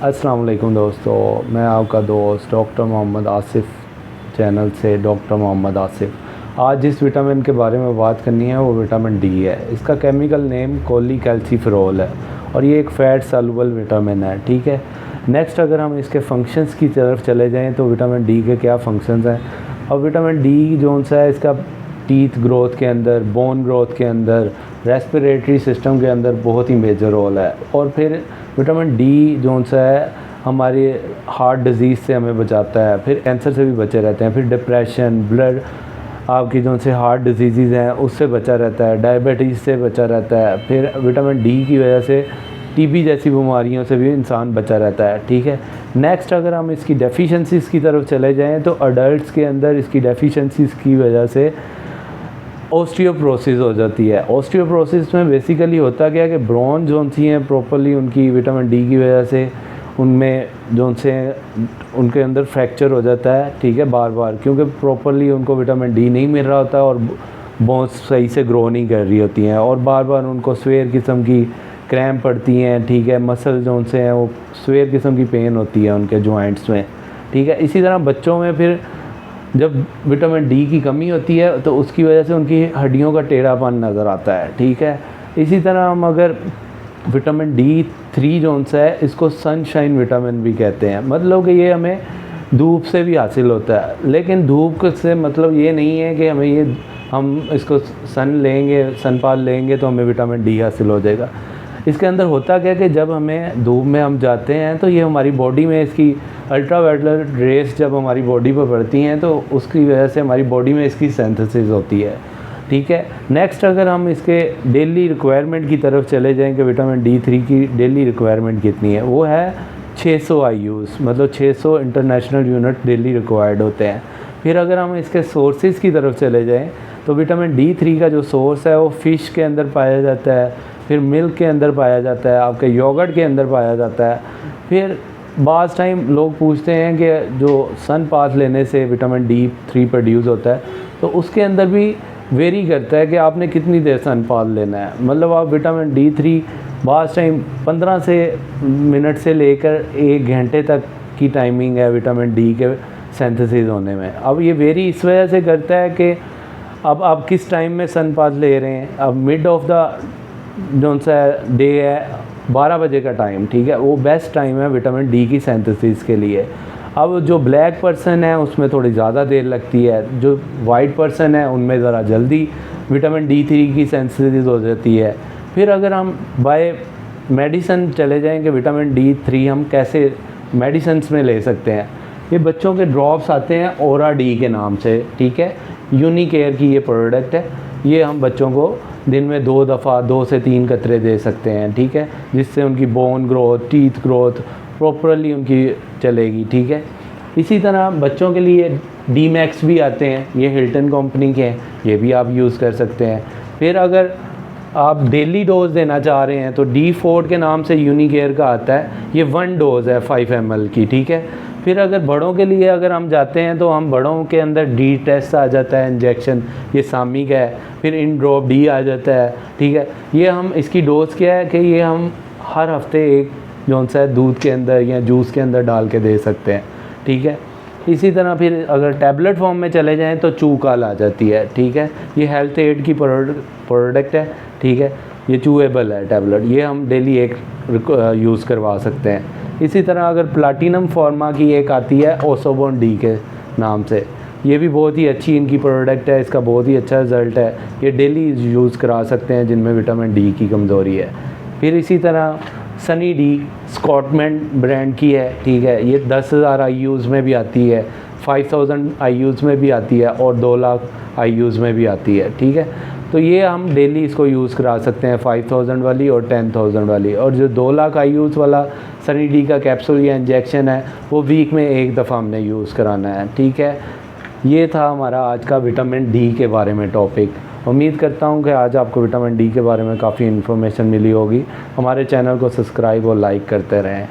अस्सलाम वालेकुम दोस्तों, मैं आपका दोस्त डॉक्टर मोहम्मद आसिफ़ चैनल से डॉक्टर मोहम्मद आसिफ़। आज जिस विटामिन के बारे में बात करनी है वो विटामिन डी है। इसका केमिकल नेम कोलीकैल्सीफेरॉल है और ये एक फ़ैट सॉल्युबल विटामिन है। ठीक है, नेक्स्ट अगर हम इसके फंक्शंस की तरफ चले जाएँ तो विटामिन डी के क्या फंक्शंस हैं। और विटामिन डी जो सा है इसका टीथ ग्रोथ के अंदर, बोन ग्रोथ के अंदर, रेस्पिरेटरी सिस्टम के अंदर बहुत ही मेजर रोल है। और फिर विटामिन डी जो सा है हमारे हार्ट डिज़ीज़ से हमें बचाता है, फिर कैंसर से भी बचे रहते हैं, फिर डिप्रेशन, ब्लड आपकी जो से हार्ट डिजीज़ हैं उससे बचा रहता है, डायबिटीज़ से बचा रहता है। फिर विटामिन डी की वजह से टीबी जैसी बीमारियों से भी इंसान बचा रहता है। ठीक है, नेक्स्ट अगर हम इसकी डेफिशिएंसीज़ की तरफ चले जाएँ तो अडल्ट्स के अंदर इसकी डेफिशिएंसीज़ की वजह से ऑस्टियोप्रोसिस हो जाती है। ऑस्टियोप्रोसिस में बेसिकली होता क्या है कि ब्रोन जो सी हैं प्रॉपरली उनकी विटामिन डी की वजह से उनमें जो से उनके अंदर फ्रैक्चर हो जाता है। ठीक है, बार बार, क्योंकि प्रॉपरली उनको विटामिन डी नहीं मिल रहा होता और बोन्स सही से ग्रो नहीं कर रही होती हैं और बार बार उनको स्वेयर किस्म की क्रैम्प पड़ती हैं। ठीक है, मसल जो से हैं वो स्वेयर किस्म की पेन होती है उनके जॉइंट्स में। ठीक है, इसी तरह बच्चों में फिर जब विटामिन डी की कमी होती है तो उसकी वजह से उनकी हड्डियों का टेढ़ापन नज़र आता है। ठीक है, इसी तरह हम अगर विटामिन डी 3 जो सा है इसको सनशाइन विटामिन भी कहते हैं, मतलब कि ये हमें धूप से भी हासिल होता है। लेकिन धूप से मतलब ये नहीं है कि हम इसको सन लेंगे, सनपाल लेंगे तो हमें विटामिन डी हासिल हो जाएगा। इसके अंदर होता क्या कि जब हमें धूप में हम जाते हैं तो ये हमारी बॉडी में इसकी अल्ट्रावायलेट रेस जब हमारी बॉडी पर पड़ती हैं तो उसकी वजह से हमारी बॉडी में इसकी सिंथेसिस होती है। ठीक है, नेक्स्ट अगर हम इसके डेली रिक्वायरमेंट की तरफ चले जाएं कि विटामिन डी 3 की डेली रिक्वायरमेंट कितनी है, वो है 600 IUs, मतलब 600 इंटरनेशनल यूनिट डेली रिक्वायर्ड होते हैं। फिर अगर हम इसके सोर्सेज की तरफ चले जाएँ तो विटामिन डी 3 का जो सोर्स है वो फ़िश के अंदर पाया जाता है, फिर मिल्क के अंदर पाया जाता है, आपके योगर्ट के अंदर पाया जाता है। फिर बाज़ टाइम लोग पूछते हैं कि जो सन पाथ लेने से विटामिन डी 3 प्रोड्यूस होता है तो उसके अंदर भी वेरी करता है कि आपने कितनी देर सन पाथ लेना है। मतलब आप विटामिन डी 3 बाज़ टाइम 15 मिनट से लेकर 1 घंटे तक की टाइमिंग है विटामिन डी के सिंथेसिस होने में। अब ये वेरी इस वजह से करता है कि अब आप किस टाइम में सन पाथ ले रहे हैं। अब मिड ऑफ द जो सा डे है 12 बजे का टाइम, ठीक है, वो बेस्ट टाइम है विटामिन डी की सिंथेसिस के लिए। अब जो ब्लैक पर्सन है उसमें थोड़ी ज़्यादा देर लगती है, जो वाइट पर्सन है उनमें ज़रा जल्दी विटामिन डी 3 की सिंथेसिस हो जाती है। फिर अगर हम बाय मेडिसिन चले जाएँ कि विटामिन डी 3 हम कैसे मेडिसिन में ले सकते हैं, ये बच्चों के ड्रॉप्स आते हैं ओरा डी के नाम से। ठीक है, यूनिकेयर की ये प्रोडक्ट है, ये हम बच्चों को दिन में 2 दफ़ा 2 से 3 कतरे दे सकते हैं। ठीक है, जिससे उनकी bone growth, teeth growth properly उनकी चलेगी। ठीक है, इसी तरह बच्चों के लिए डी मैक्स भी आते हैं, ये हिल्टन कंपनी के हैं, ये भी आप यूज़ कर सकते हैं। फिर अगर आप डेली डोज देना चाह रहे हैं तो डी फोर्ड के नाम से यूनिकेयर का आता है, ये 1 डोज़ है 5 ml की। ठीक है, फिर अगर बड़ों के लिए अगर हम जाते हैं तो हम बड़ों के अंदर डी टेस्ट आ जाता है इंजेक्शन, ये सामी का है, फिर इन ड्रॉप डी आ जाता है। ठीक है, ये हम इसकी डोज़ क्या है कि ये हम हर हफ्ते एक जो सा है दूध के अंदर या जूस के अंदर डाल के दे सकते हैं। ठीक है, इसी तरह फिर अगर टैबलेट फॉर्म में चले जाएँ तो चूकाल आ जाती है। ठीक है, ये हेल्थ एड की प्रोडक्ट है। ठीक है, ये चूएबल है टैबलेट, ये हम डेली एक यूज़ करवा सकते हैं। इसी तरह अगर प्लाटिनम फार्मा की एक आती है ओसोबोन डी के नाम से, ये भी बहुत ही अच्छी इनकी प्रोडक्ट है, इसका बहुत ही अच्छा रिज़ल्ट है, ये डेली यूज़ करा सकते हैं जिनमें विटामिन डी की कमज़ोरी है। फिर इसी तरह सनी डी स्कॉटमैन ब्रांड की है। ठीक है, ये 10,000 IUs में भी आती है, 5000 IUs में भी आती है और 2 लाख IUs में भी आती है। ठीक है, तो ये हम डेली इसको यूज़ करा सकते हैं, 5000 वाली और 10,000 वाली। और जो 2 लाख IUs वाला सनी डी का कैप्सूल या इंजेक्शन है वो वीक में 1 दफ़ा हमने यूज़ कराना है। ठीक है, ये था हमारा आज का विटामिन डी के बारे में टॉपिक। उम्मीद करता हूँ कि आज आपको विटामिन डी के बारे में काफ़ी इन्फॉर्मेशन मिली होगी। हमारे चैनल को सब्सक्राइब और लाइक करते रहें।